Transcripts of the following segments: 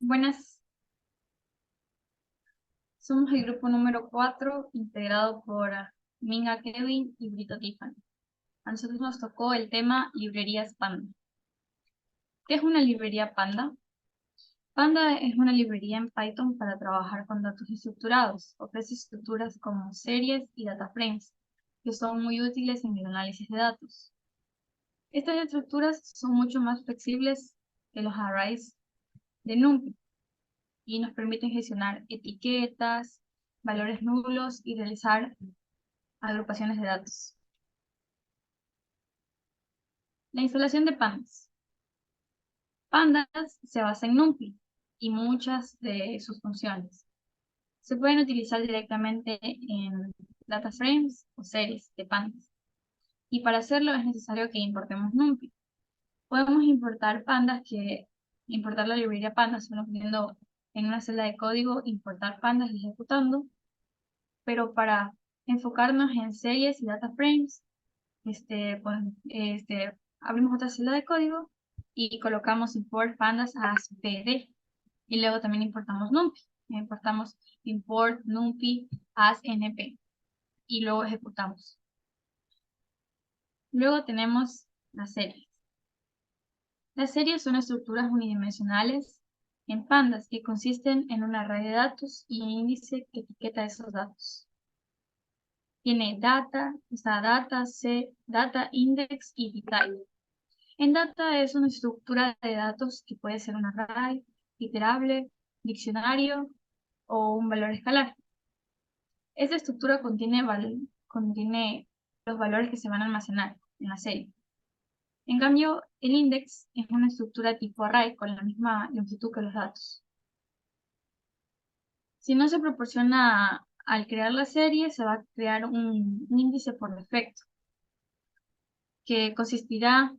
Buenas, somos el grupo número 4, integrado por Minga Kevin y Brito Tiffany. A nosotros nos tocó el tema librerías Panda. ¿Qué es una librería Panda? Panda es una librería en Python para trabajar con datos estructurados. Ofrece estructuras como series y data frames, que son muy útiles en el análisis de datos. Estas estructuras son mucho más flexibles que los arrays de NumPy y nos permiten gestionar etiquetas, valores nulos y realizar agrupaciones de datos. La instalación de pandas. Pandas se basa en NumPy y muchas de sus funciones. Se pueden utilizar directamente en data frames o series de pandas. Y para hacerlo es necesario que importemos NumPy. Podemos importar la librería pandas solo poniendo en una celda de código importar pandas y ejecutando. Pero para enfocarnos en series y data frames, abrimos otra celda de código y colocamos import pandas as pd y luego también importamos numpy. Importamos import numpy as np y luego ejecutamos. Luego tenemos las series. Las series son estructuras unidimensionales en pandas que consisten en un array de datos y un índice que etiqueta esos datos. Tiene data, data index y detail. En data es una estructura de datos que puede ser un array, iterable, diccionario o un valor escalar. Esta estructura contiene los valores que se van a almacenar en la serie. En cambio, el index es una estructura tipo array con la misma longitud que los datos. Si no se proporciona al crear la serie, se va a crear un índice por defecto, que consistirá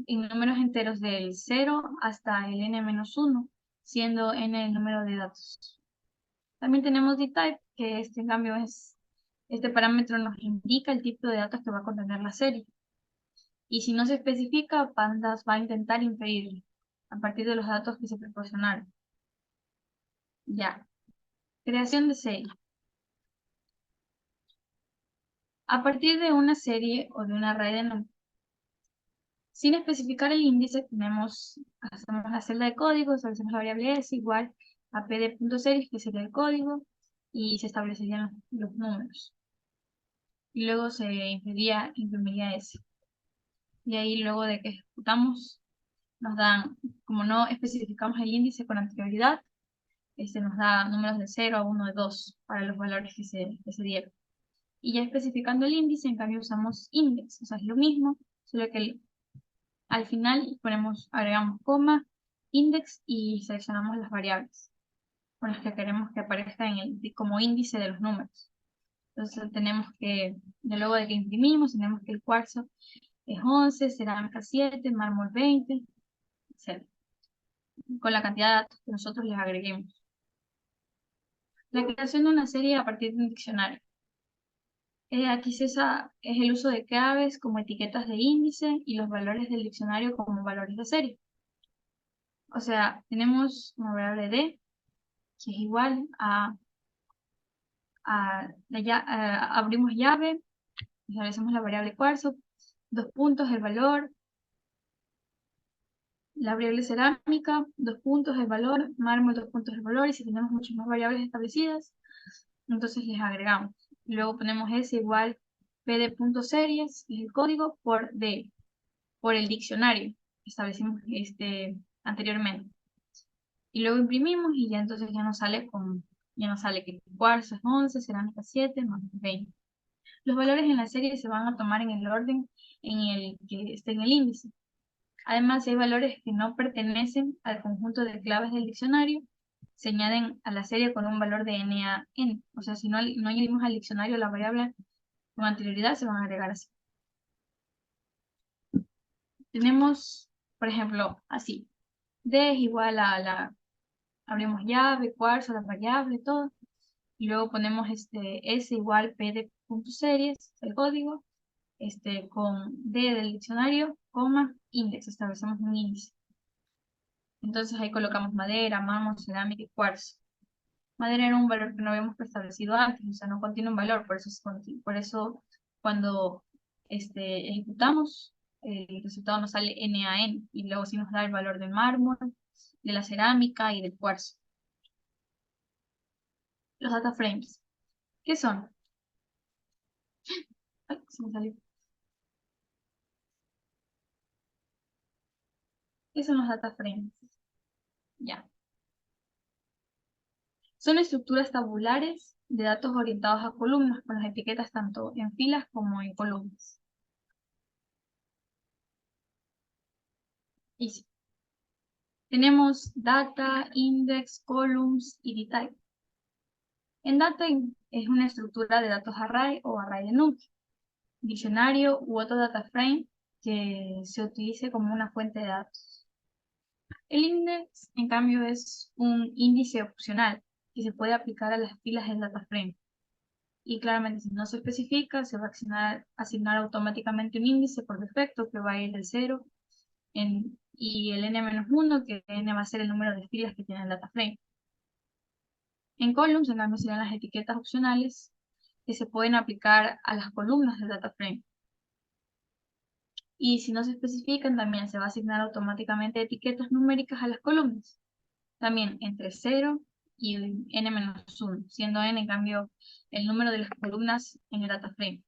en números enteros del 0 hasta el n-1, siendo n el número de datos. También tenemos dtype, que en cambio este parámetro nos indica el tipo de datos que va a contener la serie. Y si no se especifica, Pandas va a intentar inferirlo a partir de los datos que se proporcionaron. Ya. Creación de serie. A partir de una serie o de un array de números, sin especificar el índice, hacemos la celda de código, establecemos la variable s igual a pd.series, que sería el código, y se establecerían los números. Y luego se imprimiría s. Y ahí luego de que ejecutamos, nos dan, como no especificamos el índice con anterioridad, nos da números de 0 a 1 de 2 para los valores que se dieron. Y ya especificando el índice, en cambio usamos index, o sea, es lo mismo, solo que al final agregamos coma, index y seleccionamos las variables con las que queremos que aparezca como índice de los números. Entonces luego de que imprimimos, tenemos que el cuarzo es 11, cerámica 7, mármol 20, etc. Con la cantidad de datos que nosotros les agreguemos. La creación de una serie a partir de un diccionario. Aquí es el uso de claves como etiquetas de índice y los valores del diccionario como valores de serie. O sea, tenemos una variable d, que es igual abrimos llave, establecemos la variable cuarzo, 2 puntos el valor, la variable cerámica, 2 puntos el valor, mármol, 2 puntos el valor, y si tenemos muchas más variables establecidas, entonces les agregamos. Luego ponemos s igual pd.series, que es el código, por d, por el diccionario que establecimos anteriormente. Y luego imprimimos y ya entonces ya nos sale que cuarzo es 11, cerámica 7, más 20. Los valores en la serie se van a tomar en el orden en el que esté en el índice. Además, si hay valores que no pertenecen al conjunto de claves del diccionario, se añaden a la serie con un valor de n a n. O sea, si no añadimos al diccionario la variable con anterioridad, se van a agregar así. Tenemos, por ejemplo, así. D es igual abrimos llave, cuarzo, la variable, todo. Y luego ponemos s igual pd.series, el código, con d del diccionario, coma, index, establecemos un índice. Entonces ahí colocamos madera, mármol, cerámica y cuarzo. Madera era un valor que no habíamos preestablecido antes, o sea, no contiene un valor, por eso cuando ejecutamos, el resultado nos sale NaN y luego sí nos da el valor del mármol, de la cerámica y del cuarzo. Los data frames, ¿qué son? Ay, se me salió. ¿Qué son los data frames? Ya. Son estructuras tabulares de datos orientados a columnas, con las etiquetas tanto en filas como en columnas. Y sí, tenemos data, index, columns y dtype. En data es una estructura de datos array o array de núcleo, diccionario u otro data frame que se utilice como una fuente de datos. El index, en cambio, es un índice opcional que se puede aplicar a las filas del data frame. Y claramente, si no se especifica, se va a asignar automáticamente un índice por defecto que va a ir del 0 y el n-1, que n va a ser el número de filas que tiene el data frame. En columns, en cambio, serían las etiquetas opcionales que se pueden aplicar a las columnas del data frame. Y si no se especifican, también se va a asignar automáticamente etiquetas numéricas a las columnas, también entre 0 y n-1, siendo n, en cambio, el número de las columnas en el data frame.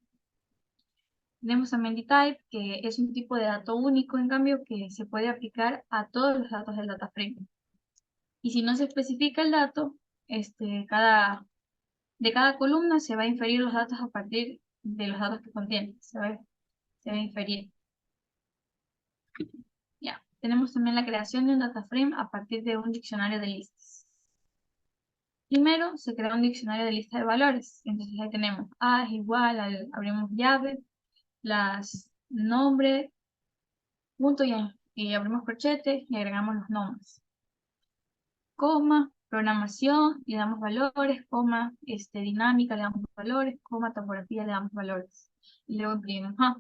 Tenemos también dtype, que es un tipo de dato único, en cambio, que se puede aplicar a todos los datos del data frame. Y si no se especifica el dato, de cada columna se va a inferir los datos a partir de los datos que contiene. Se va a inferir. Ya. Tenemos también la creación de un data frame a partir de un diccionario de listas. Primero se crea un diccionario de lista de valores. Entonces ahí tenemos A es igual, abrimos llave, las nombre, punto y abrimos corchete y agregamos los nombres. Coma, programación, le damos valores, coma, dinámica, le damos valores, coma, topografía, le damos valores. Y luego imprimimos A.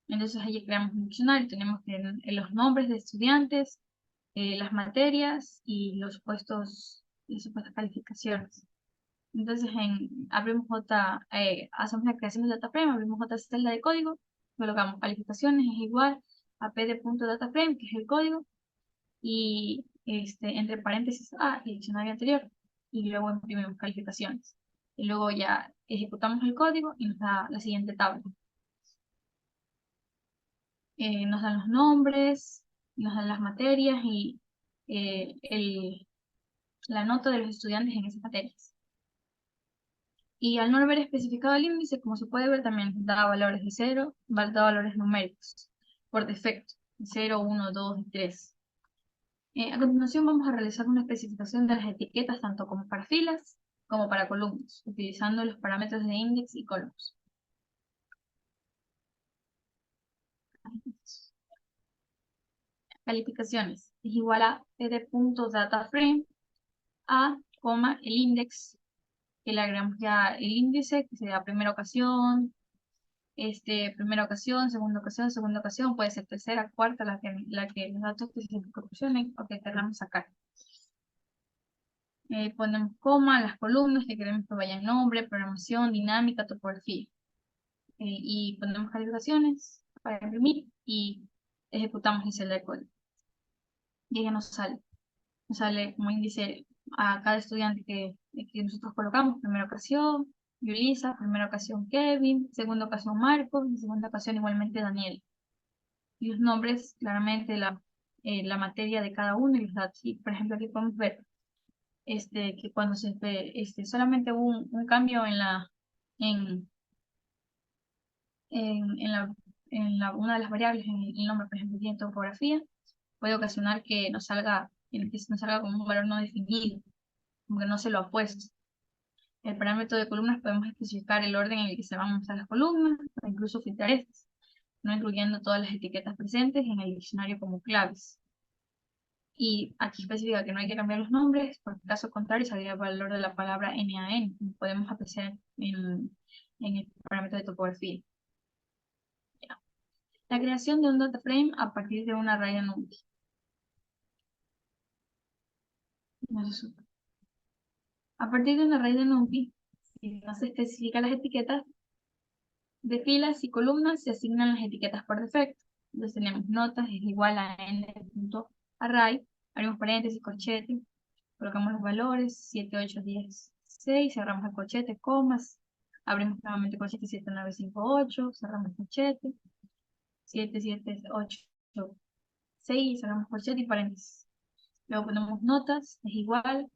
Entonces ahí creamos un diccionario, tenemos los nombres de estudiantes, las materias y las supuestas calificaciones. Entonces hacemos la creación del data frame, abrimos otra celda de código, colocamos calificaciones, es igual a p.dataframe, que es el código, y entre paréntesis A, el diccionario anterior, y luego imprimimos calificaciones. Y luego ya ejecutamos el código y nos da la siguiente tabla. Nos dan los nombres, nos dan las materias y la nota de los estudiantes en esas materias. Y al no haber especificado el índice, como se puede ver, también da valores de 0, da valores numéricos por defecto, 0, 1, 2 y 3. A continuación vamos a realizar una especificación de las etiquetas tanto como para filas como para columnas, utilizando los parámetros de index y columns. Calificaciones es igual a p.dataframe a, el index, que le agregamos ya el índice, que sería primera ocasión, segunda ocasión, puede ser tercera, cuarta, los datos que se proporcionen o que queramos sacar. Ponemos coma, las columnas que queremos que vayan nombre, programación, dinámica, topografía. Y ponemos calificaciones para imprimir y ejecutamos la celda de código. Y ya nos sale como índice a cada estudiante que nosotros colocamos. Primera ocasión, Yulisa, primera ocasión Kevin, segunda ocasión Marco, y segunda ocasión igualmente Daniel. Y los nombres, claramente la materia de cada uno y los datos. Y, por ejemplo, aquí podemos ver que cuando solamente hubo un cambio en, una de las variables, en el nombre, por ejemplo, tiene topografía, puede ocasionar que nos salga como un valor no definido, como que no se lo ha puesto. El parámetro de columnas podemos especificar el orden en el que se van a mostrar las columnas, o incluso filtrar estas, no incluyendo todas las etiquetas presentes en el diccionario como claves. Y aquí especifica que no hay que cambiar los nombres, porque en caso contrario saldría el valor de la palabra NaN, como podemos apreciar en el parámetro de topografía. Ya. La creación de un data frame a partir de un array de números. No se supo. A partir de una array de NumPy, si no se especifican las etiquetas de filas y columnas, se asignan las etiquetas por defecto. Entonces tenemos notas es igual a n.array, abrimos paréntesis, corchete, colocamos los valores, 7, 8, 10, 6, cerramos el corchete, comas, abrimos nuevamente corchete, 7, 9, 5, 8, cerramos corchete, 7, 7, 8, 6, cerramos corchete y paréntesis. Luego ponemos notas, es igual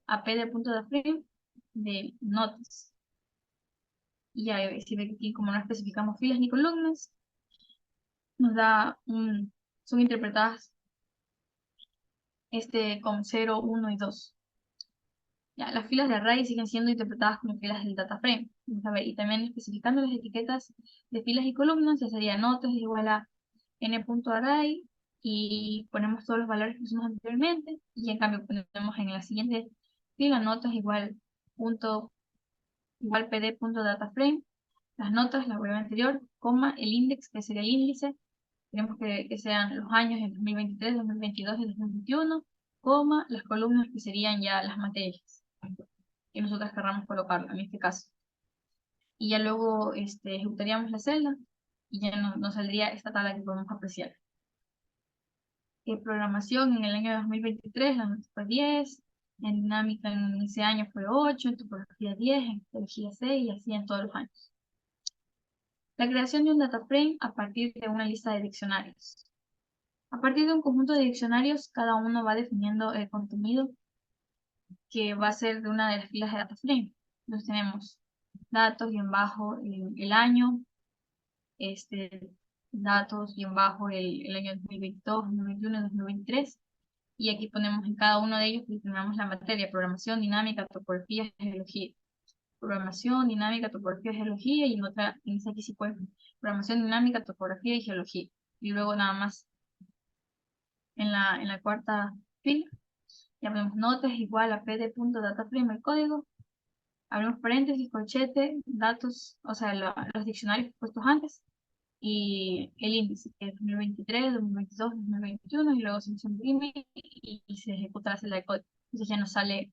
a p de punto de frame de notas. Y ya si ve que aquí, como no especificamos filas ni columnas, nos da son interpretadas con 0, 1 y 2. Ya, las filas de array siguen siendo interpretadas como filas del data frame. Vamos a ver, y también especificando las etiquetas de filas y columnas, ya sería notas es igual a n.array y ponemos todos los valores que pusimos anteriormente, y en cambio ponemos en la siguiente fila notas igual pd.dataframe, las notas, la variable anterior, coma, el index, que sería el índice, queremos que sean los años en 2023, 2022 y 2021, coma, las columnas que serían ya las materias que nosotros querramos colocarlo en este caso. Y ya luego ejecutaríamos la celda y ya nos saldría esta tabla que podemos apreciar. Programación en el año 2023, la nota fue 10, en dinámica en ese año fue 8, en topología 10, en topología 6 y así en todos los años. La creación de un data frame a partir de una lista de diccionarios. A partir de un conjunto de diccionarios, cada uno va definiendo el contenido que va a ser de una de las filas de data frame. Entonces tenemos datos y en bajo el año, datos y en bajo el año 2022, 2021, 2023. Y aquí ponemos en cada uno de ellos, determinamos la materia, programación, dinámica, topología, geología. Programación, dinámica, topología, geología, y en otra, en esta aquí sí puede, programación, dinámica, topología y geología. Y luego nada más en la cuarta fila, ya ponemos notas igual a pd.dataframe el código, abrimos paréntesis, corchete, datos, o sea, los diccionarios puestos antes, y el índice, que es 2023, 2022, 2021, y luego se imprime y se ejecuta la celda de código. Entonces ya nos sale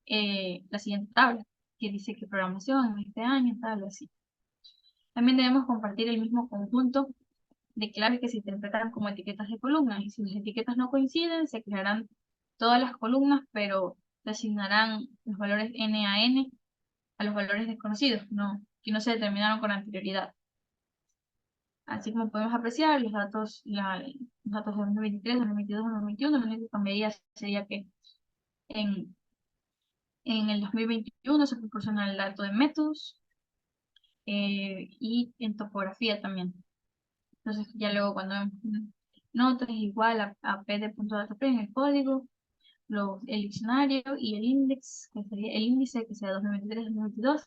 la siguiente tabla, que dice que programación en este año, tal, así. También debemos compartir el mismo conjunto de claves que se interpretan como etiquetas de columnas, y si las etiquetas no coinciden, se crearán todas las columnas, pero se asignarán los valores n a n a los valores desconocidos, que no se determinaron con anterioridad. Así como podemos apreciar, los datos de 2023, 2022, 2021, lo único que cambiaría sería que en, en el 2021 se proporciona el dato de métodos y en topografía también. Entonces ya luego cuando vemos notas es igual a pd.dataframe en el código, el diccionario y el index, que sería el índice que sea 2023, 2022,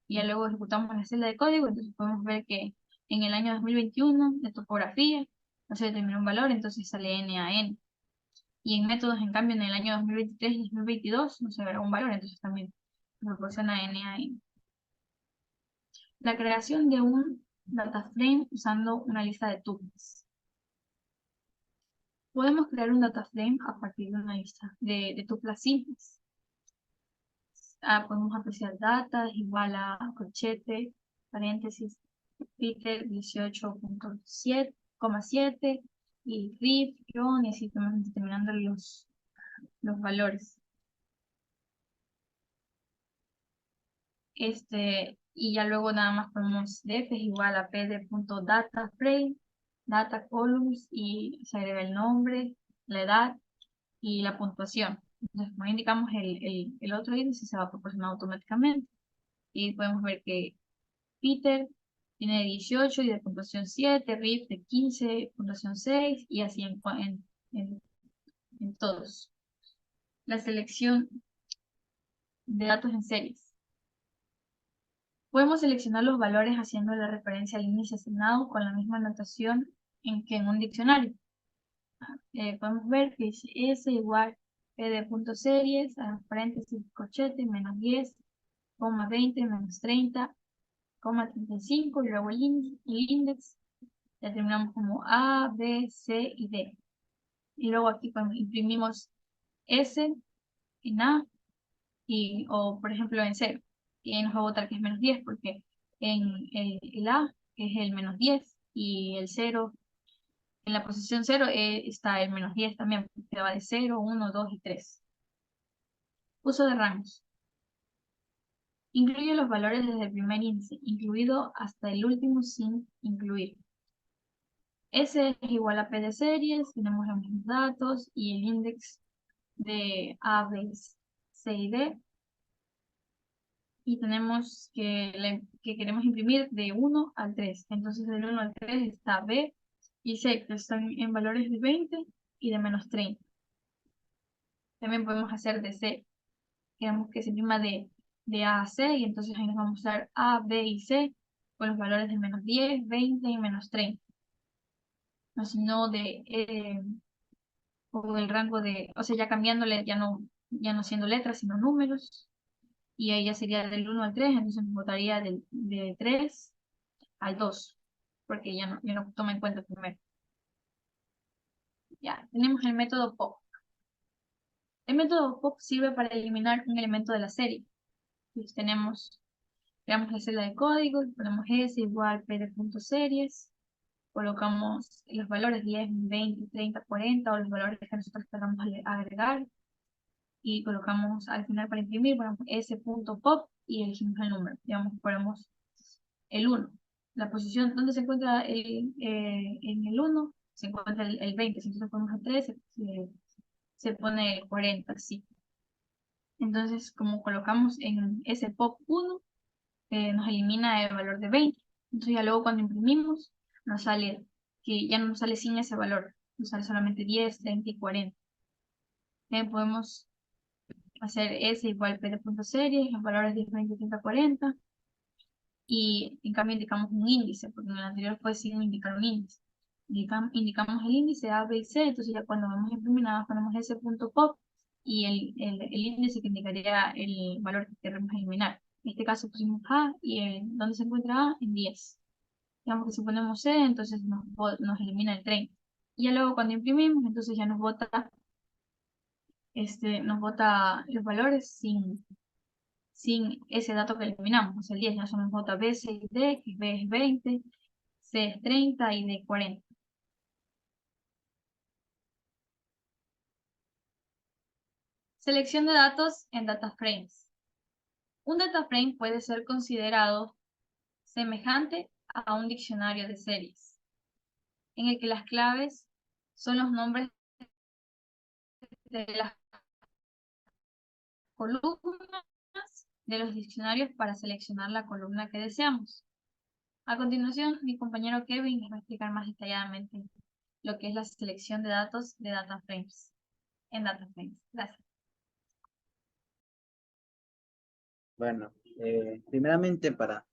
y ya luego ejecutamos la celda de código, entonces podemos ver que en el año 2021 de topografía no se determinó un valor, entonces sale n a n. Y en métodos, en cambio, en el año 2023 y 2022 no se verá un valor, entonces también proporciona n a n. La creación de un data frame usando una lista de tuples. Podemos crear un data frame a partir de una lista de tuplas simples. Podemos apreciar data igual a corchete, paréntesis, Peter 18.7, y RIF, John, y así estamos determinando los valores. Y ya luego nada más ponemos def es igual a pd.dataframe, data columns, y se agrega el nombre, la edad y la puntuación. Entonces, como indicamos, el otro índice se va a proporcionar automáticamente. Y podemos ver que Peter tiene 18 y de puntuación 7, Riff de 15, puntuación 6, y así en todos. La selección de datos en series. Podemos seleccionar los valores haciendo la referencia al índice asignado con la misma notación que en un diccionario. Podemos ver que dice S igual pd.series, paréntesis, corchete, menos 10, 20, menos 30, 35, y luego el index, ya terminamos como A, B, C y D. Y luego aquí imprimimos S en A, o por ejemplo en 0. Y ahí nos va a botar que es -10, porque en el A es el -10 y el 0, en la posición 0 está el -10 también, que va de 0, 1, 2 y 3. Uso de rangos. Incluye los valores desde el primer índice, incluido hasta el último sin incluir. S es igual a P de series, tenemos los mismos datos y el índice de A, B, C y D. Y tenemos que queremos imprimir de 1 al 3. Entonces del 1 al 3 está B y C, que están en valores de 20 y de -30. También podemos hacer de C. Queremos que se imprima de A a C y entonces ahí nos vamos a dar A, B y C con los valores de -10, 20 y -30. No, sino o del rango de, o sea, ya cambiándole, ya no siendo letras, sino números. Y ahí ya sería del 1 al 3, entonces nos botaría de 3 al 2, porque ya no toma en cuenta el primero. Ya, tenemos el método POP. El método POP sirve para eliminar un elemento de la serie. Entonces creamos la celda de código, ponemos S igual P de punto series, colocamos los valores 10, 20, 30, 40 o los valores que nosotros queramos agregar y colocamos al final para imprimir, ponemos S.pop y elegimos el número. Digamos, ponemos el 1. La posición donde se encuentra en el 1 se encuentra el 20. Si nosotros ponemos el 3, se pone el 40, sí. Entonces, como colocamos en ese pop 1, nos elimina el valor de 20. Entonces, ya luego cuando imprimimos, nos sale que ya no nos sale sin ese valor, nos sale solamente 10, 30 y 40. Podemos hacer S igual P de punto series, los valores 10, 20, 30, 40. Y en cambio indicamos un índice, porque en el anterior fue sin indicar un índice. Indicamos el índice A, B y C, entonces ya cuando vamos a imprimir nada más ponemos ese punto pop y el índice que indicaría el valor que queremos eliminar. En este caso pusimos A y ¿dónde se encuentra A? En 10. Digamos que si ponemos C, entonces nos elimina el 30. Y ya luego cuando imprimimos, entonces ya nos bota los valores sin ese dato que eliminamos, o sea, el 10, ya son J, B, C y D, que B es 20, C es 30 y D 40. Selección de datos en data frames. Un data frame puede ser considerado semejante a un diccionario de series, en el que las claves son los nombres de las columnas de los diccionarios para seleccionar la columna que deseamos. A continuación, mi compañero Kevin les va a explicar más detalladamente lo que es la selección de datos de data frames en data frames. Gracias. Bueno, primeramente para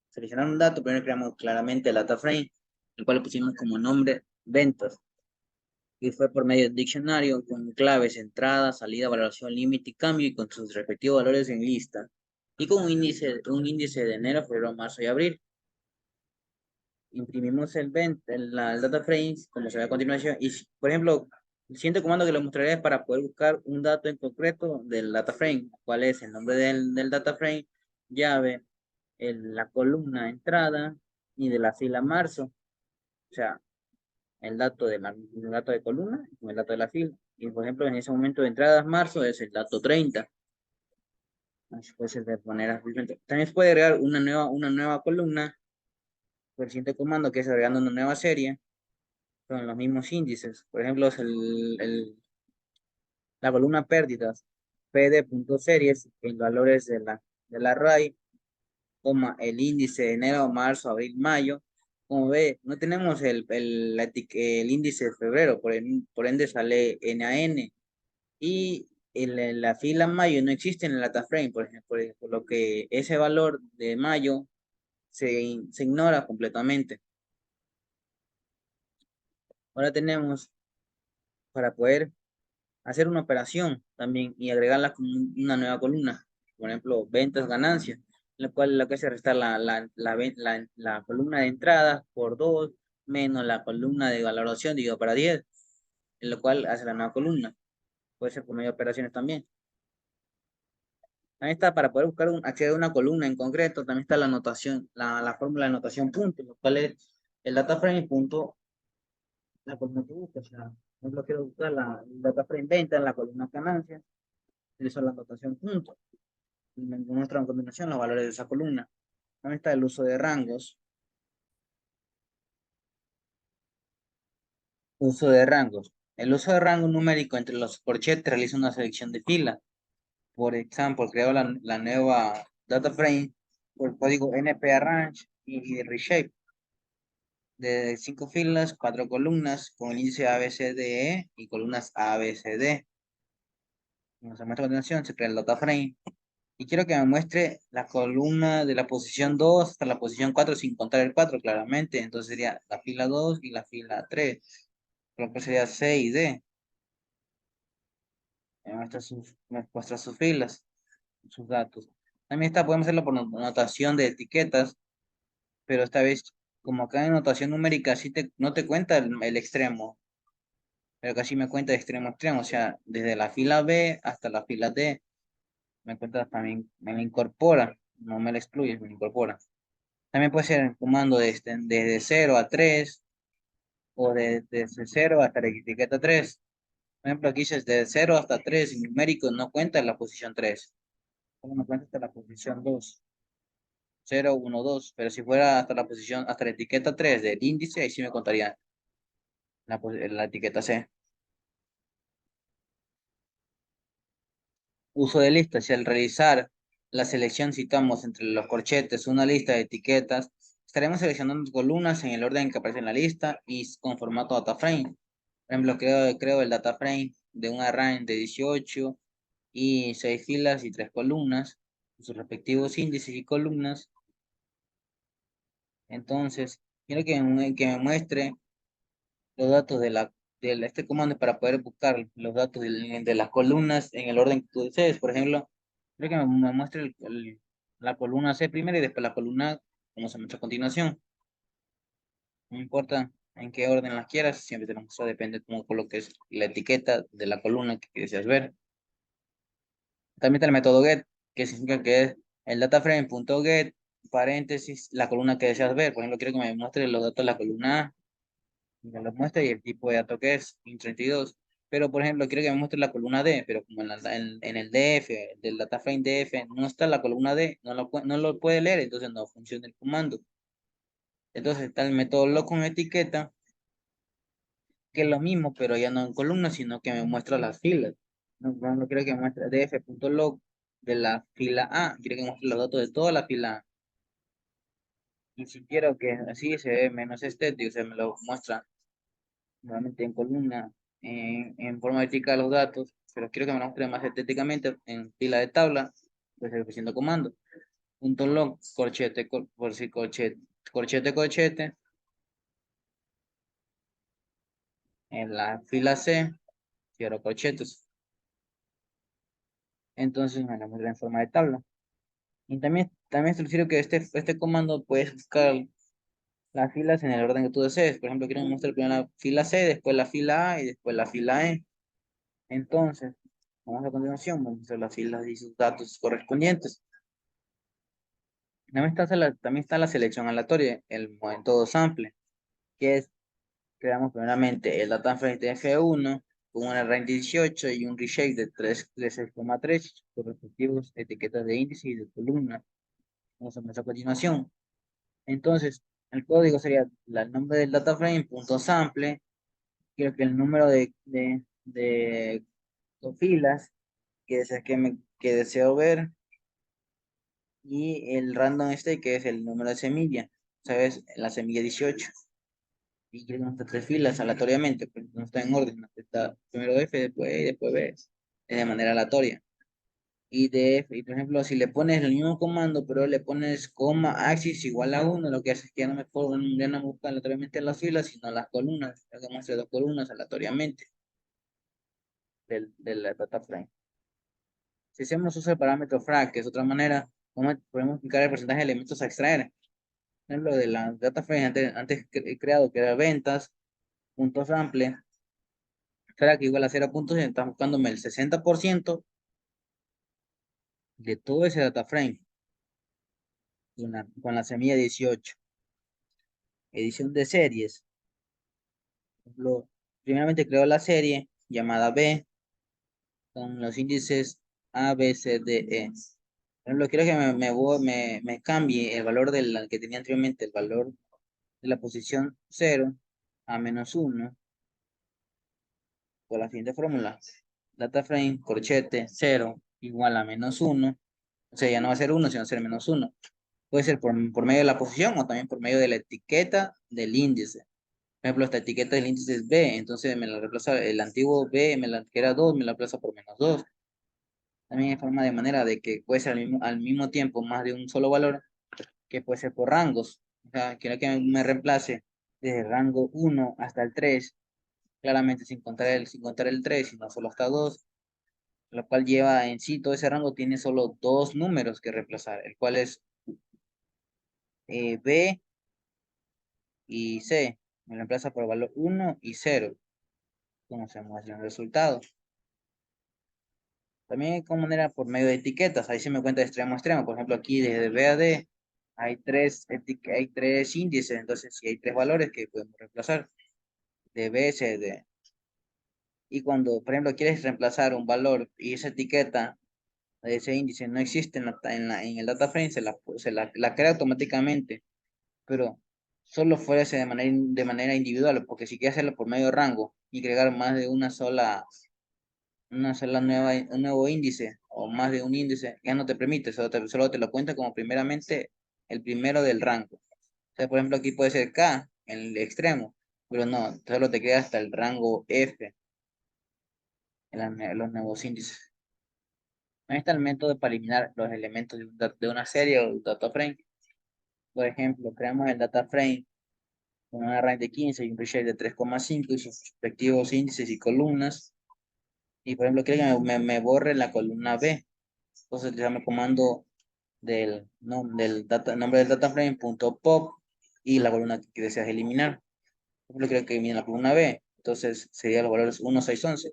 seleccionar un dato, primero creamos claramente el data frame, el cual le pusimos como nombre ventas, y fue por medio del diccionario con claves, entrada, salida, valoración, límite y cambio, y con sus respectivos valores en lista, y con un índice de enero, febrero, marzo y abril. Imprimimos el data frame, como se ve a continuación, y por ejemplo, el siguiente comando que les mostraré es para poder buscar un dato en concreto del data frame, cuál es el nombre del data frame, llave, la columna entrada y de la fila marzo, o sea, el dato de columna con el dato de la fila. Y por ejemplo, en ese momento de entradas marzo es el dato 30. Así puede ser de manera diferente. También se puede agregar una nueva columna por el siguiente comando, que es agregando una nueva serie con los mismos índices. Por ejemplo, es la columna pérdidas, pd.series en valores del array, el índice de enero, marzo, abril, mayo. Como ve, no tenemos el índice de febrero, por ende sale NaN. Y en la fila mayo no existe en el data frame, por ejemplo, por lo que ese valor de mayo se ignora completamente. Ahora tenemos para poder hacer una operación también y agregarla como una nueva columna, por ejemplo, ventas, ganancias, en la cual lo que hace restar la columna de entrada por 2 menos la columna de valoración dividido para 10, en lo cual hace la nueva columna. Puede ser por medio de operaciones también. Ahí está, para poder buscar acceder a una columna en concreto, también está la anotación, la fórmula de anotación punto, lo cual es el data frame punto, la columna que busca. O sea, por ejemplo, quiero buscar el data frame venta en la columna ganancias, utilizo la anotación punto, y me muestra a continuación los valores de esa columna. También está el uso de rangos. Uso de rangos. El uso de rango numérico entre los corchetes realiza una selección de fila. Por ejemplo, creo la nueva data frame por código np-arrange y reshape de 5 filas, 4 columnas con el índice ABCDE y columnas ABCD. Como se muestra a continuación, se crea el data frame. Y quiero que me muestre la columna de la posición 2 hasta la posición 4 sin contar el 4 claramente. Entonces sería la fila 2 y la fila 3. Lo que sería C y D. Me muestra sus filas, sus datos. También está, podemos hacerlo por notación de etiquetas, pero esta vez, como acá en notación numérica, no te cuenta el extremo, pero casi me cuenta de extremo a extremo, o sea, desde la fila B hasta la fila D, me cuenta también, me la incorpora, no me la excluye, me la incorpora. También puede ser el comando desde 0 a 3, o desde 0 hasta la etiqueta 3. Por ejemplo, aquí dice desde 0 hasta 3, en numérico no cuenta la posición 3. Solo me cuenta hasta la posición 2, 0, 1, 2, pero si fuera hasta la posición, hasta la etiqueta 3 del índice, ahí sí me contaría la etiqueta C. Uso de listas. Si al realizar la selección citamos entre los corchetes una lista de etiquetas, estaremos seleccionando columnas en el orden que aparece en la lista y con formato data frame. Por ejemplo, creo el data frame de un array de 18 y 6 filas y 3 columnas, sus respectivos índices y columnas. Entonces, quiero que me muestre los datos este comando es para poder buscar los datos de las columnas en el orden que tú desees. Por ejemplo, quiero que me muestre la columna C primero y después la columna como se muestra a continuación. No importa en qué orden las quieras, siempre te lo muestra, depende de cómo coloques la etiqueta de la columna que deseas ver. También está el método get, que significa que es el dataframe.get, paréntesis, la columna que deseas ver. Por ejemplo, quiero que me muestre los datos de la columna A, me lo muestra y el tipo de dato que es, int32. Pero, por ejemplo, quiero que me muestre la columna D, pero como en el DF, del dataframe DF, no está la columna D, no lo puede leer, entonces no funciona el comando. Entonces está el método log con etiqueta, que es lo mismo, pero ya no en columnas, sino que me muestra las filas. No quiero que me muestre df.log de la fila A, quiero que me muestre los datos de toda la fila A. Y si quiero que así se ve menos estético, se me lo muestra nuevamente en columna, en forma vertical los datos, pero quiero que me lo muestre más estéticamente en fila de tabla, pues haciendo comando. Punto log, corchete, por si corchete, corchete, corchete, en la fila C, cierro corchetes. Entonces me lo muestra en forma de tabla. Y también sugiero que este comando puedes buscar las filas en el orden que tú desees. Por ejemplo, quiero mostrar primero la fila C, después la fila A y después la fila E. Entonces, vamos a continuación, vamos a hacer las filas y sus datos correspondientes. También está la selección aleatoria, el método sample, que es, creamos primeramente el data frame de F1 con un array de 18 y un reshape de 6,3 con respectivos etiquetas de índice y de columna. Vamos a empezar a continuación. Entonces, el código sería el nombre del data frame, punto sample, quiero que el número de filas que deseo ver y el random que es el número de semilla, ¿sabes? La semilla 18. Y quiero que tres filas aleatoriamente, pues no está en orden, ¿no? Está primero F, después E, después B, es de manera aleatoria. Y por ejemplo, si le pones el mismo comando, pero le pones coma axis igual a 1, lo que hace es que ya no me busca aleatoriamente las filas, sino las columnas. Ya que muestre dos columnas aleatoriamente del data frame. Si hacemos uso del parámetro frag, que es otra manera, podemos indicar el porcentaje de elementos a extraer. Por ejemplo, de la data frame antes creado, que era ventas, punto sample, frag igual a 0 puntos, y está buscándome el 60% de todo ese data frame con la semilla 18. Edición de series. Por ejemplo, primeramente creo la serie llamada B con los índices A, B, C, D, E. Por ejemplo, quiero que me cambie el valor del que tenía anteriormente, el valor de la posición 0 a -1 por la siguiente fórmula. Data frame, corchete, 0 igual a -1. O sea, ya no va a ser 1, sino va a ser -1. Puede ser por medio de la posición o también por medio de la etiqueta del índice. Por ejemplo, esta etiqueta del índice es B, entonces me la reemplaza el antiguo B, que era 2, me la reemplaza por -2. También hay forma de manera de que puede ser al mismo tiempo más de un solo valor, que puede ser por rangos. O sea, quiero que me reemplace desde el rango 1 hasta el 3, claramente sin contar el 3, sino solo hasta 2, lo cual lleva en sí, todo ese rango tiene solo dos números que reemplazar, el cual es B y C. Me reemplaza por el valor 1 y 0, como se muestra en el resultado. También hay como manera por medio de etiquetas, ahí se me cuenta de extremo a extremo. Por ejemplo, aquí desde B a D hay tres índices, entonces si hay tres valores que podemos reemplazar, de B, C, D. Y cuando, por ejemplo, quieres reemplazar un valor y esa etiqueta de ese índice no existe en el data frame, la crea automáticamente, pero solo fuese de manera individual, porque si quieres hacerlo por medio de rango y agregar más de un nuevo índice o más de un índice, ya no te permite, solo te lo cuenta como primeramente el primero del rango. O sea, por ejemplo, aquí puede ser K en el extremo, pero no, solo te queda hasta el rango F en los nuevos índices. Ahí está el método para eliminar los elementos de una serie o data frame. Por ejemplo, creamos el data frame con un array de 15 y un reshare de 3,5 y sus respectivos índices y columnas. Y por ejemplo, quiero que me borre la columna B. Entonces utilizamos el comando nombre del data frame punto pop y la columna que deseas eliminar. Por ejemplo, quiero que elimine la columna B. Entonces serían los valores 1, 6, 11.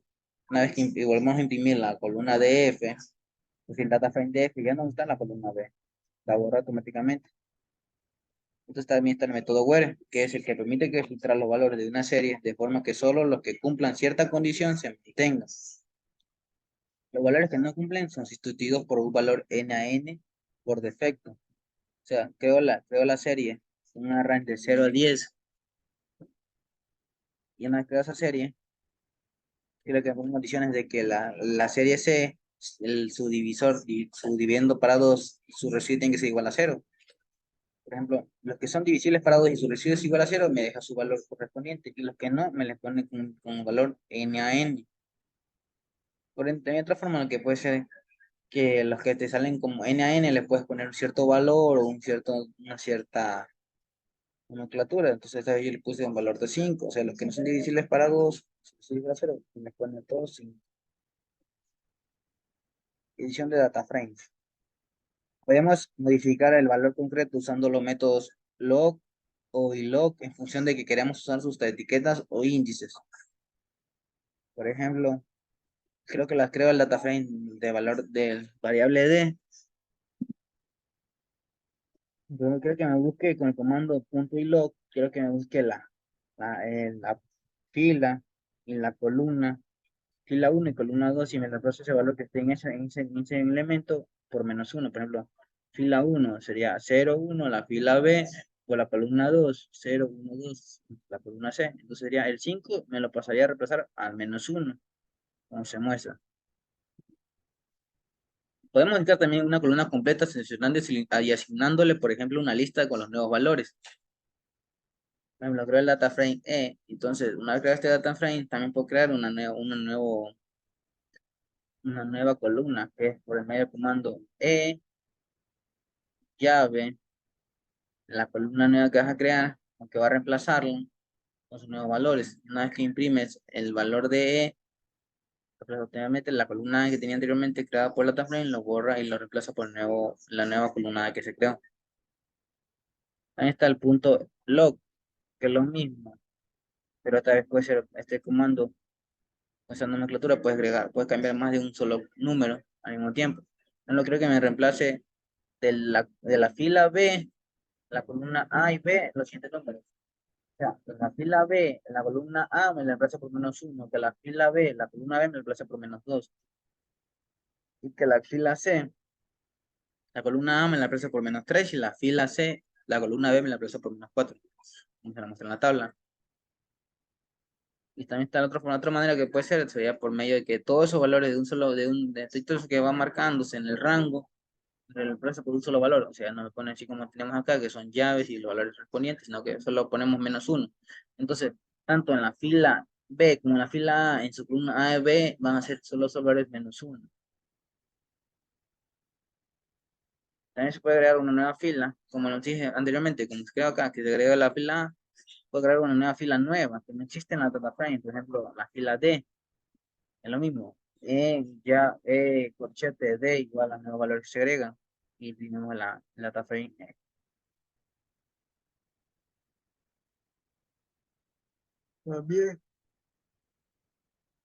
Una vez que volvemos a imprimir la columna DF, pues el data frame DF ya no está en la columna B, la borra automáticamente. Entonces también está el método where, que es el que permite que filtrar los valores de una serie de forma que solo los que cumplan cierta condición se mantengan. Los valores que no cumplen son sustituidos por un valor NaN por defecto. O sea, creo la serie, un range de 0 a 10, y una vez que esa serie, quiero que ponga condiciones de que la serie C, su divisor, su dividendo para 2, su residuo tiene que ser igual a 0. Por ejemplo, los que son divisibles para 2 y su residuo es igual a 0, me deja su valor correspondiente, y los que no, me les pone con valor NaN. Por ejemplo, hay otra forma en la que puede ser que los que te salen como NaN le puedes poner un cierto valor o una cierta nomenclatura. Entonces, esta vez yo le puse un valor de 5. O sea, los que no son divisibles para 2, si es 0, me pone todos 5. Edición de data frames. Podemos modificar el valor concreto usando los métodos log o ilog en función de que queremos usar sus etiquetas o índices. Por ejemplo, creo que las creo el data frame de valor del variable d. Yo creo que me busque con el comando .ilog, quiero que me busque la fila y la columna, fila 1 y columna 2, y me reemplazo ese valor que esté en ese elemento por -1. Por ejemplo, fila 1 sería 0, 1, la fila B, o la columna 2, 0, 1, 2, la columna C. Entonces sería el 5, me lo pasaría a reemplazar al -1, como se muestra. Podemos editar también una columna completa seleccionando y asignándole, por ejemplo, una lista con los nuevos valores. Por ejemplo, creo el data frame E. Entonces, una vez creado este data frame, también puedo crear una nueva columna, que es por el medio del comando E, llave, la columna nueva que vas a crear, o que va a reemplazarlo con sus nuevos valores. Una vez que imprimes el valor de E, pues, automáticamente la columna que tenía anteriormente creada por el data frame lo borra y lo reemplaza por la nueva columna que se creó. Ahí está el punto log, que es lo mismo, pero esta vez puede ser este comando, esa nomenclatura puedes cambiar más de un solo número al mismo tiempo. No creo que me reemplace de la fila B, la columna A y B, los siguientes números. O sea, que la fila B, la columna A me la reemplaza por -1, que la fila B, la columna B me la reemplaza por -2, y que la fila C, la columna A me la reemplaza por -3, y la fila C, la columna B me la reemplaza por -4. Como se la muestra en la tabla. Y también está otra manera que puede ser, sería por medio de que todos esos valores de todo eso que va marcándose en el rango, se reemplaza por un solo valor. O sea, no lo pone así como tenemos acá, que son llaves y los valores correspondientes, sino que solo ponemos -1. Entonces, tanto en la fila B como en la fila A, en su columna A y B, van a ser solo los valores -1. También se puede agregar una nueva fila, como lo dije anteriormente, como se creó acá, que se agrega la fila A, puede agregar una nueva fila nueva, que no existe en la data frame, por ejemplo, la fila D, es lo mismo. Corchete D igual a nuevo valor que se agrega, y tenemos la data frame. También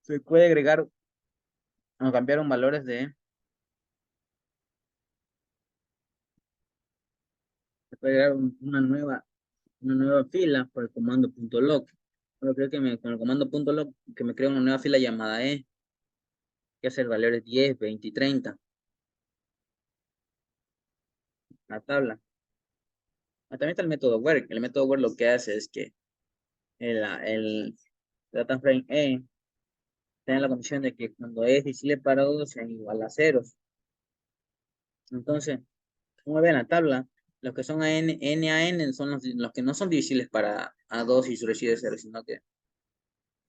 se puede agregar o cambiar un valores se puede agregar una nueva fila por el comando .log. Pero creo que con el comando .log que me crea una nueva fila llamada que hace valores 10, 20 y 30, la tabla. También está el método work. El método work lo que hace es que el data frame tiene la condición de que cuando es divisible para 2 sean igual a ceros. Entonces, como ven en la tabla, los que son n a n son los que no son divisibles para A2 y su residuo de 0, sino que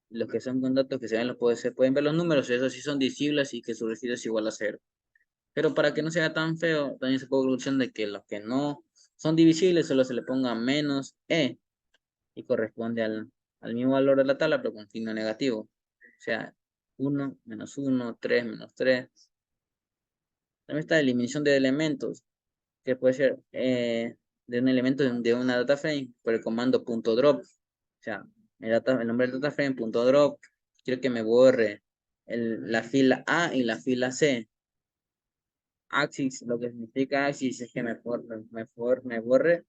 los que son con datos que se pueden ver los números, esos sí son divisibles y que su residuo es igual a 0. Pero para que no sea tan feo, también se puede la opción de que los que no son divisibles solo se le ponga menos e y corresponde al mismo valor de la tabla, pero con signo negativo. O sea, 1, -1, 3, -3. También está la eliminación de elementos, que puede ser de un elemento de una data frame por el comando .drop. O sea, el nombre del data frame .drop, quiero que me borre la fila A y la fila C. Axis, lo que significa axis es que me borre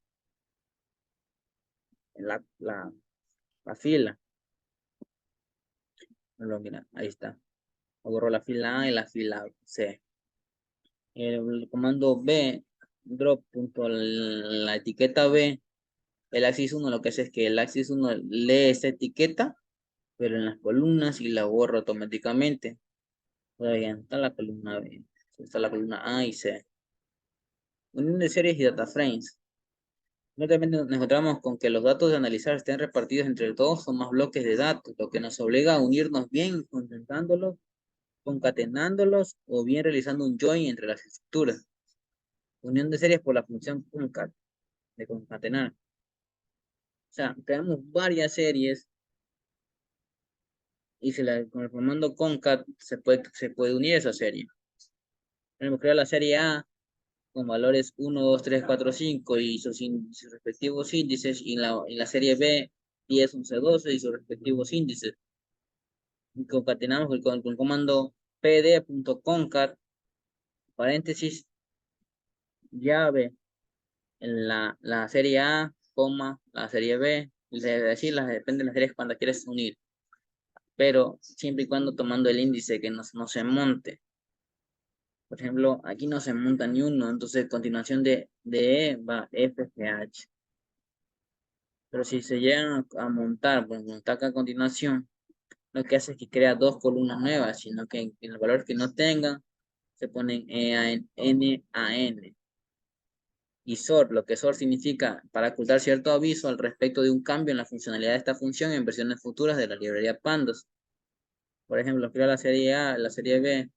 la fila. Mira, ahí está. Me borro la fila A y la fila C. El comando B, drop, la etiqueta B, el axis 1 lo que hace es que el axis 1 lee esta etiqueta, pero en las columnas y la borra automáticamente. Todavía no está la columna B, está la columna A y C. Unión de series y data frames. Nuevamente nos encontramos con que los datos de analizar estén repartidos entre dos o más bloques de datos, lo que nos obliga a unirnos bien, conjuntándolos, concatenándolos o bien realizando un join entre las estructuras. Unión de series por la función concat, de concatenar. O sea, creamos varias series y con el comando concat se puede unir esa serie. Tenemos que crear la serie A con valores 1, 2, 3, 4, 5 y sus respectivos índices, y la serie B 10, 11, 12 y sus respectivos índices. Y concatenamos con el comando pd.concat, paréntesis, llave, en la serie A, la serie B, es decir, depende de las series cuando quieres unir, pero siempre y cuando tomando el índice que no se monte. Por ejemplo, aquí no se monta ni uno, entonces continuación de E va FGH. Pero si se llegan a montar, pues montar acá a continuación, lo que hace es que crea dos columnas nuevas, sino que en el valor que no tengan, se ponen N a N. Y sort, lo que sort significa para ocultar cierto aviso al respecto de un cambio en la funcionalidad de esta función en versiones futuras de la librería Pandas. Por ejemplo, crea la serie A, la serie B,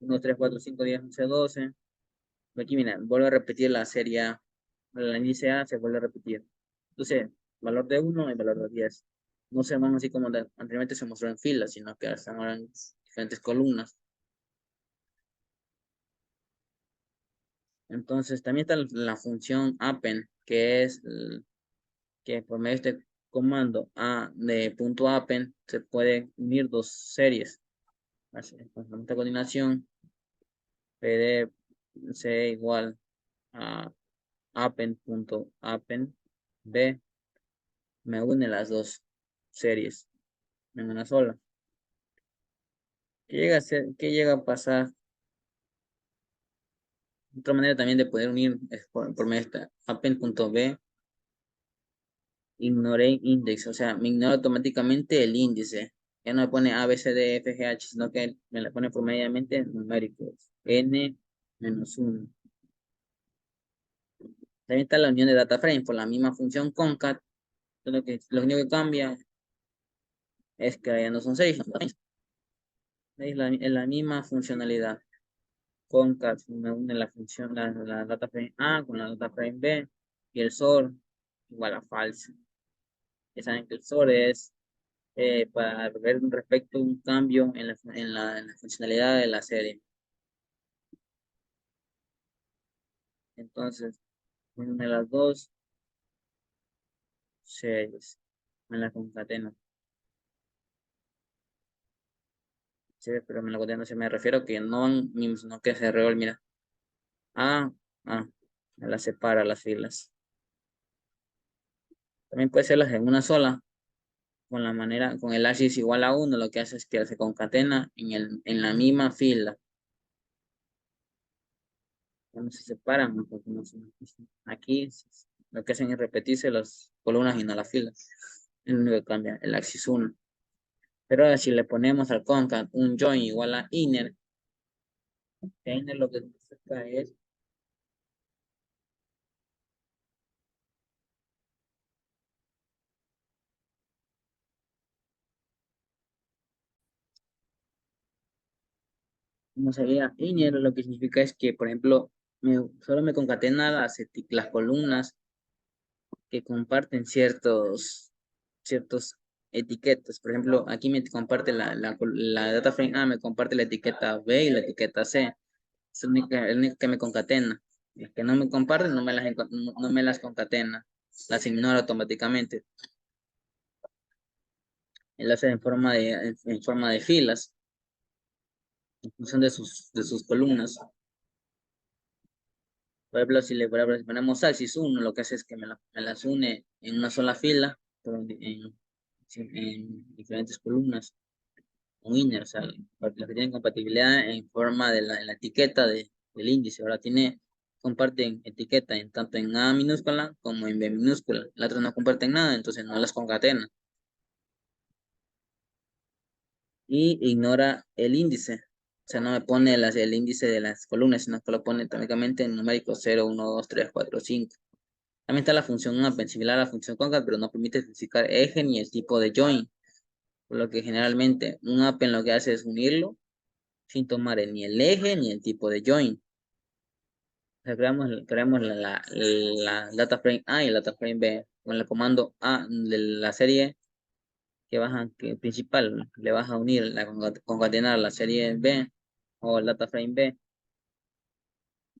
1, 3, 4, 5, 10, 11, 12. Aquí, mira, vuelve a repetir la serie A. La índice A se vuelve a repetir. Entonces, valor de 1 y valor de 10. No se van así como anteriormente se mostró en filas, sino que están ahora en diferentes columnas. Entonces, también está la función append, que por medio de este comando de .append se puede unir dos series. Así, con esta coordinación, PD C igual a append.append B, me une las dos series en una sola. ¿Qué llega a pasar? Otra manera también de poder unir es por medio de esta append.b ignore index, o sea, me ignora automáticamente el índice. Ya no me pone A, B, C, D, F, G, H, sino que me la pone promediamente numéricos. N-1. También está la unión de data frame por la misma función concat. Lo único que cambia es que ya no son seis. Es la misma funcionalidad. Concat me une la función, la data frame A con la data frame B y el SOR igual a false. Ya saben que el SOR es para ver respecto a un cambio en la funcionalidad de la serie. Entonces, una de las dos series me la concateno. Sí, pero me la concateno se me refiero que no van mismos, sino que se revuelve, mira. Ah, ah, me las separa las filas. También puede serlas en una sola, con el axis igual a 1, lo que hace es que se concatena en la misma fila. Cuando se separan, ¿no? Porque aquí lo que hacen es repetirse las columnas y no las filas. Es lo único que cambia, el axis 1. Pero ahora si le ponemos al concat un join igual a inner, inner lo que significa es, como sería inner, lo que significa es que, por ejemplo, solo me concatena las columnas que comparten ciertos etiquetas. Por ejemplo, aquí me comparte la data frame A, me comparte la etiqueta B y la etiqueta C. Es el único que me concatena. Las que no me comparten no me las concatena. Las ignora automáticamente. Él hace en forma de filas, en función de sus columnas. Por ejemplo, por ejemplo, si ponemos axis 1, lo que hace es que me las une en una sola fila, pero en diferentes columnas. Un inner, o sea, los que tienen compatibilidad en forma de la etiqueta del índice. Ahora comparten etiqueta tanto en A minúscula como en B minúscula. Las otras no comparten nada, entonces no las concatena. Y ignora el índice. O sea, no me pone el índice de las columnas, sino que lo pone técnicamente en numérico 0, 1, 2, 3, 4, 5. También está la función append, similar a la función concat, pero no permite especificar eje ni el tipo de join. Por lo que generalmente un append lo que hace es unirlo sin tomar ni el eje ni el tipo de join. O sea, creamos la data frame A y la data frame B. Con el comando A de la serie que principal, le vas a unir, concatenar la serie B o el data frame B.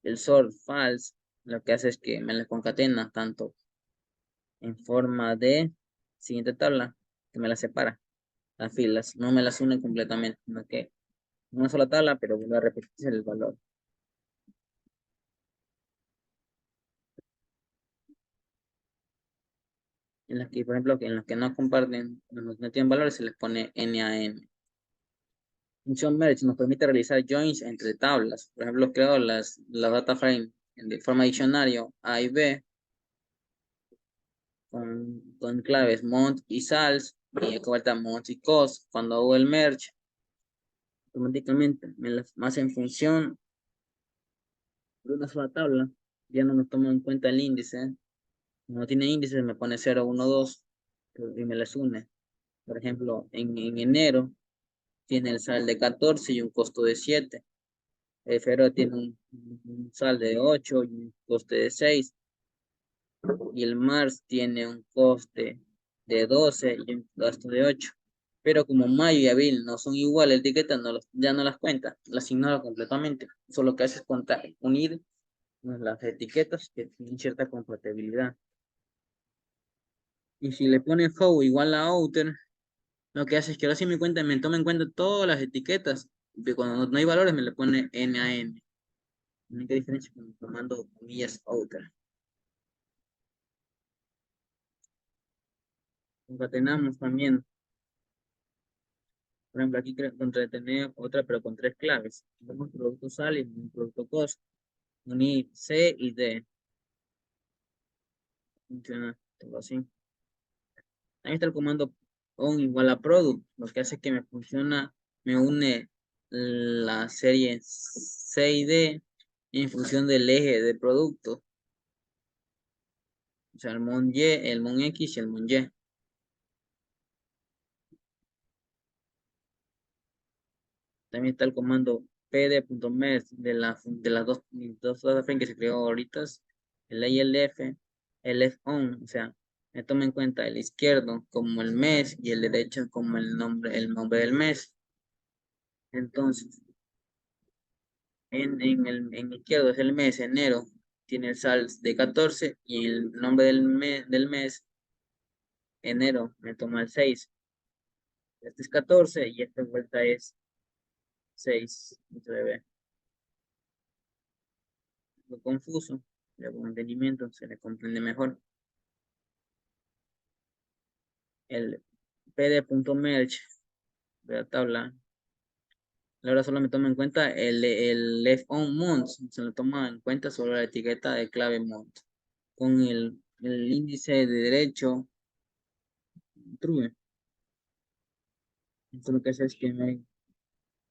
El sort false lo que hace es que me la concatena tanto en forma de siguiente tabla, que me la separa. Las filas no me las une completamente, sino que una sola tabla, pero vuelve a repetirse el valor. En las que, por ejemplo, en las que no comparten, no tienen valores, se les pone NaN. Función merge nos permite realizar joins entre tablas. Por ejemplo, creo la data frame de forma diccionario A y B con claves mont y sals y vuelta mont y cos. Cuando hago el merge, automáticamente me las hace en función de una sola tabla. Ya no me tomo en cuenta el índice. No tiene índice, me pone 0, 1, 2 y me las une. Por ejemplo, en enero tiene el sal de 14 y un costo de 7. El febrero tiene un sal de 8 y un coste de 6. Y el marzo tiene un coste de 12 y un gasto de 8. Pero como mayo y abril no son iguales, la etiqueta ya no las cuenta, las ignora completamente. Solo lo que hace es unir las etiquetas que tienen cierta compatibilidad. Y si le pone how igual a outer, lo que hace es que ahora sí me toma en cuenta todas las etiquetas. Y cuando no hay valores me le pone NaN. La única diferencia con el comando comillas outer. Concatenamos también. Por ejemplo, aquí concatené otra, pero con 3 claves. Tenemos producto sal y un producto cost. Uní C y D. Funciona todo así. Ahí está el comando on igual a product, lo que hace que me funciona, me une la serie C y D en función del eje de producto. O sea, el mon Y, el mon X y el mon Y. También está el comando pd.merge de las dos data frames que se creó ahorita, el A y el F on, o sea, me toma en cuenta el izquierdo como el mes y el derecho como el nombre del mes. Entonces, en izquierdo es el mes, enero, tiene el sal de 14 y el nombre del mes, enero, me toma el 6. Este es 14 y esta vuelta es 6. Se ve algo confuso, pero con entendimiento se le comprende mejor. El pd.merge de la tabla, ahora solo me toma en cuenta el left on month, se lo toma en cuenta sobre la etiqueta de clave month. Con el índice de derecho, true. Esto lo que hace es que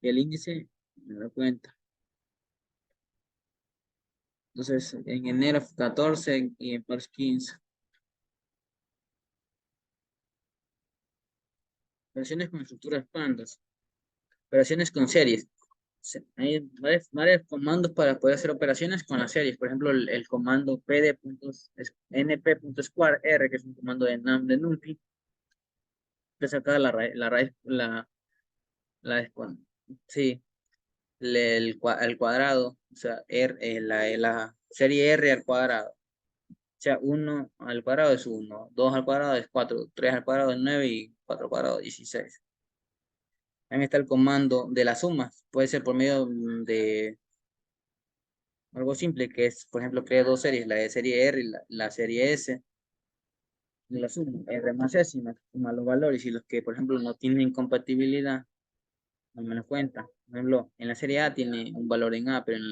el índice me da cuenta. Entonces, en enero 14 y en marzo 15. Operaciones con estructuras pandas. Operaciones con series. Hay varios comandos para poder hacer operaciones con las series. Por ejemplo, el comando np.square r, que es un comando de NumPy, que saca la raíz, sí, el cuadrado, o sea, la serie r al cuadrado. O sea, 1 al cuadrado es 1, 2 al cuadrado es 4, 3 al cuadrado es 9 y 4 al cuadrado es 16. También está el comando de la suma. Puede ser por medio de algo simple, que es, por ejemplo, crear dos series, la de serie R y la serie S. Y la suma, R más S, y me suma los valores. Y los que, por ejemplo, no tienen compatibilidad, no me los cuenta. Por ejemplo, en la serie A tiene un valor en A, pero en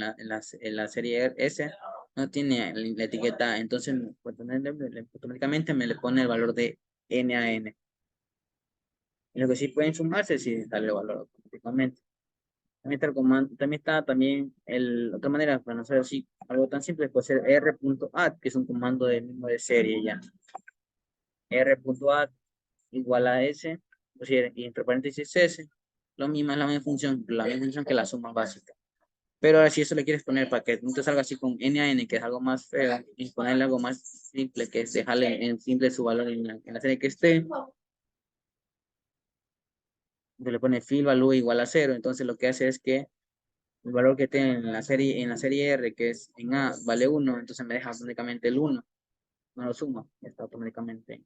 la serie S no tiene la etiqueta A. Entonces, pues, automáticamente me le pone el valor de N a N. Y lo que sí pueden sumarse, sí darle el valor automáticamente. También está el comando, otra manera para no hacer así algo tan simple, puede ser r.add, que es un comando de mismo de serie ya. r.add igual a s, o sea, y entre paréntesis s, lo mismo es la misma función que la suma básica. Pero ahora si eso le quieres poner para que no te salga así con n a n, que es algo más feo, y ponerle algo más simple, que es dejarle en simple su valor en la serie que esté, se le pone fill value igual a 0, entonces lo que hace es que el valor que tiene en la serie R, que es en A, vale 1, entonces me deja automáticamente el 1, no lo suma, está automáticamente.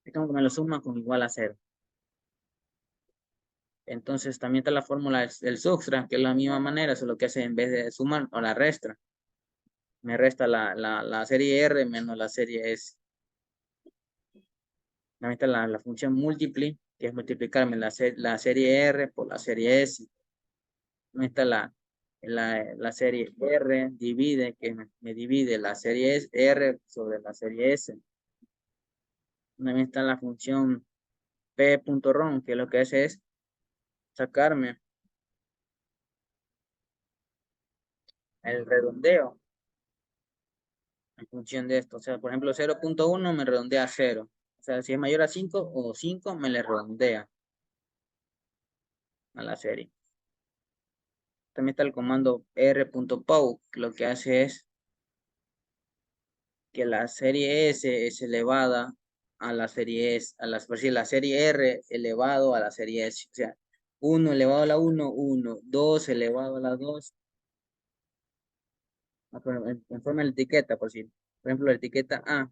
Es como que me lo suma con igual a 0. Entonces también está la fórmula del subtract, que es la misma manera, solo que hace en vez de sumar o la resta. Me resta la serie R menos la serie S. También está la función multiply, que es multiplicarme la serie R por la serie S. También está la serie R divide, que me divide la serie R sobre la serie S. También está la función p.ron, que lo que hace es sacarme el redondeo en función de esto. O sea, por ejemplo, 0.1 me redondea a 0. O sea, si es mayor a 5 o 5 me le redondea a la serie. También está el comando r.pow, que lo que hace es que la serie S es elevada a la serie S, por decir, la serie R elevado a la serie S. O sea, 1 elevado a la 1, 1, 2 elevado a la 2, en forma de etiqueta, por ejemplo, la etiqueta A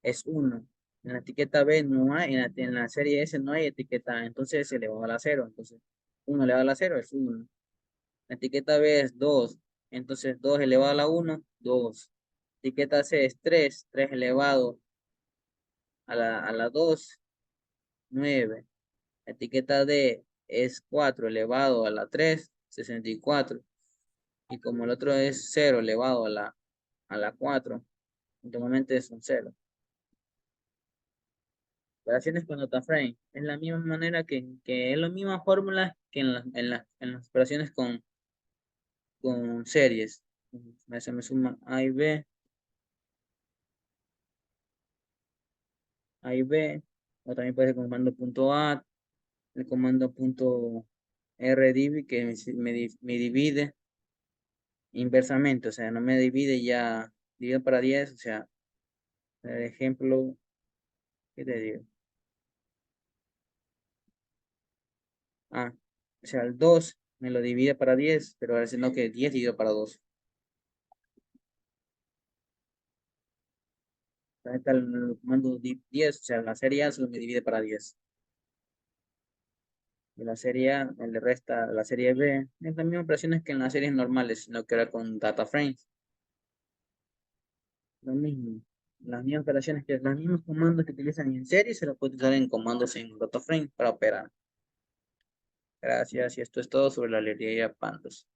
es 1, en la etiqueta B no hay, en la serie S no hay etiqueta A, entonces se elevado a la 0, entonces 1 elevado a la 0 es 1, la etiqueta B es 2, Entonces 2 elevado a la 1, 2. Etiqueta C es 3, 3 elevado a la 2, 9. Etiqueta D es 4 elevado a la 3, 64. Y como el otro es 0 elevado a la 4, últimamente es un 0. Operaciones con DataFrame. Es la misma manera que es la misma fórmula que en las operaciones con series. Se me suma A y B, A y B. O también puede ser con comando punto .a, el comando punto .rdiv que me divide inversamente, o sea, no me divide ya, divide para 10, o sea, el ejemplo, ¿qué te digo? Ah, o sea, el 2 me lo divide para 10, pero ahora no que 10 dividido para 2. Ahí está el comando 10, o sea, la serie A solo me divide para 10. Y la serie A le resta la serie B. Es las mismas operaciones que en las series normales, sino que ahora con data frames. Lo mismo. Las mismas operaciones que los mismos comandos que utilizan en serie se los puede usar en comandos en data frame para operar. Gracias. Y esto es todo sobre la librería Pandas.